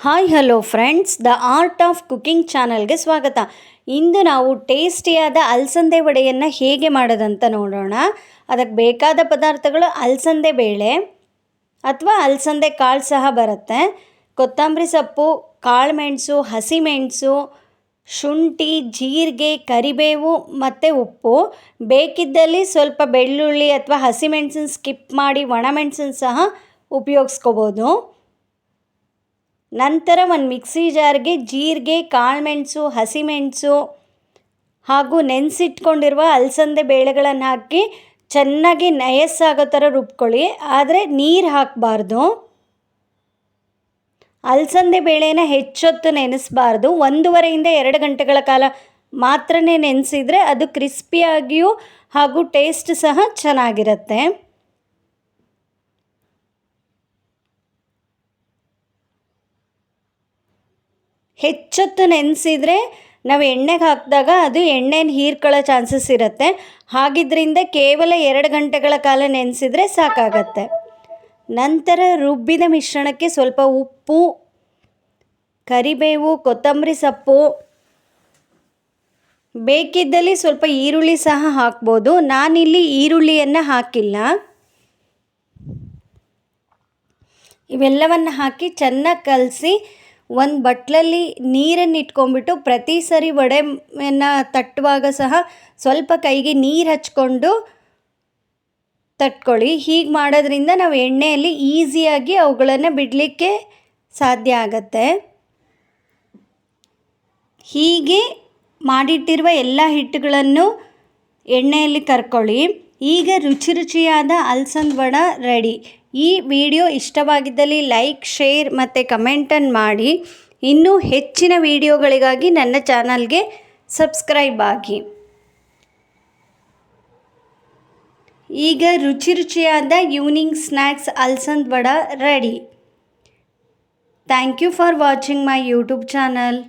Hi hello friends, the art of cooking ಚಾನಲ್ಗೆ ಸ್ವಾಗತ. ಇಂದು ನಾವು ಟೇಸ್ಟಿಯಾದ ಅಲಸಂದೆ ವಡೆಯನ್ನು ಹೇಗೆ ಮಾಡೋದಂತ ನೋಡೋಣ. ಅದಕ್ಕೆ ಬೇಕಾದ ಪದಾರ್ಥಗಳು ಅಲಸಂದೆ ಬೇಳೆ ಅಥವಾ ಅಲಸಂದೆ ಕಾಳು ಸಹ ಬರುತ್ತೆ, ಕೊತ್ತಂಬರಿ ಸೊಪ್ಪು, ಕಾಳುಮೆಣಸು, ಹಸಿಮೆಣಸು, ಶುಂಠಿ, ಜೀರಿಗೆ, ಕರಿಬೇವು ಮತ್ತು ಉಪ್ಪು. ಬೇಕಿದ್ದಲ್ಲಿ ಸ್ವಲ್ಪ ಬೆಳ್ಳುಳ್ಳಿ ಅಥವಾ ಹಸಿಮೆಣಸನ್ನು ಸ್ಕಿಪ್ ಮಾಡಿ ಒಣಮೆಣಸನ್ನು ಸಹ ಉಪಯೋಗಿಸ್ಕೋಬೋದು. ನಂತರ ಒಂದು ಮಿಕ್ಸಿ ಜಾರ್ಗೆ ಜೀರಿಗೆ, ಕಾಳುಮೆಣಸು, ಹಸಿಮೆಣಸು ಹಾಗೂ ನೆನೆಸಿಟ್ಕೊಂಡಿರುವ ಅಲಸಂದೆ ಬೇಳೆಗಳನ್ನು ಹಾಕಿ ಚೆನ್ನಾಗಿ ನಯಸ್ಸಾಗೋ ಥರ ರುಬ್ಕೊಳ್ಳಿ, ಆದರೆ ನೀರು ಹಾಕಬಾರ್ದು. ಅಲಸಂದೆ ಬೇಳೆನ ಹೆಚ್ಚೊತ್ತು ನೆನೆಸಬಾರ್ದು, 1.5 to 2 ಗಂಟೆಗಳ ಕಾಲ ಮಾತ್ರ ನೆನೆಸಿದರೆ ಅದು ಕ್ರಿಸ್ಪಿಯಾಗಿಯೂ ಹಾಗೂ ಟೇಸ್ಟ್ ಸಹ ಚೆನ್ನಾಗಿರುತ್ತೆ. ಹೆಚ್ಚೊತ್ತು ನೆನೆಸಿದರೆ ನಾವು ಎಣ್ಣೆಗೆ ಹಾಕಿದಾಗ ಅದು ಎಣ್ಣೆನ ಹೀರ್ಕೊಳ್ಳೋ ಚಾನ್ಸಸ್ ಇರುತ್ತೆ. ಹಾಗಿದ್ದರಿಂದ ಕೇವಲ 2 ಗಂಟೆಗಳ ಕಾಲ ನೆನೆಸಿದರೆ ಸಾಕಾಗತ್ತೆ. ನಂತರ ರುಬ್ಬಿದ ಮಿಶ್ರಣಕ್ಕೆ ಸ್ವಲ್ಪ ಉಪ್ಪು, ಕರಿಬೇವು, ಕೊತ್ತಂಬರಿ ಸೊಪ್ಪು, ಬೇಕಿದ್ದಲ್ಲಿ ಸ್ವಲ್ಪ ಈರುಳ್ಳಿ ಸಹ ಹಾಕ್ಬೋದು. ನಾನಿಲ್ಲಿ ಈರುಳ್ಳಿಯನ್ನು ಹಾಕಿಲ್ಲ. ಇವೆಲ್ಲವನ್ನು ಹಾಕಿ ಚೆನ್ನಾಗಿ ಕಲಸಿ ಒಂದು ಬಟ್ಲಲ್ಲಿ ನೀರನ್ನು ಇಟ್ಕೊಂಡ್ಬಿಟ್ಟು ಪ್ರತಿ ಸರಿ ವಡೆಯನ್ನು ತಟ್ಟುವಾಗ ಸಹ ಸ್ವಲ್ಪ ಕೈಗೆ ನೀರು ಹಚ್ಕೊಂಡು ತಟ್ಕೊಳ್ಳಿ. ಹೀಗೆ ಮಾಡೋದ್ರಿಂದ ನಾವು ಎಣ್ಣೆಯಲ್ಲಿ ಈಸಿಯಾಗಿ ಅವುಗಳನ್ನು ಬಿಡಲಿಕ್ಕೆ ಸಾಧ್ಯ ಆಗತ್ತೆ. ಹೀಗೆ ಮಾಡಿಟ್ಟಿರುವ ಎಲ್ಲ ಹಿಟ್ಟುಗಳನ್ನು ಎಣ್ಣೆಯಲ್ಲಿ ಕರ್ಕೊಳ್ಳಿ. ಈಗ ರುಚಿಯಾದ ಅಲಸಂದೆ ವಡೆ ರೆಡಿ. ಈ ವಿಡಿಯೋ ಇಷ್ಟವಾಗಿದ್ದಲ್ಲಿ ಲೈಕ್, ಶೇರ್ ಮತ್ತು ಕಮೆಂಟನ್ನು ಮಾಡಿ. ಇನ್ನೂ ಹೆಚ್ಚಿನ ವಿಡಿಯೋಗಳಿಗಾಗಿ ನನ್ನ ಚಾನಲ್ಗೆ ಸಬ್ಸ್ಕ್ರೈಬ್ ಆಗಿ. ಈಗ ರುಚಿಯಾದ ಈವ್ನಿಂಗ್ ಸ್ನ್ಯಾಕ್ಸ್ ಅಲಸಂದೆ vada ready. Thank you for watching my YouTube channel.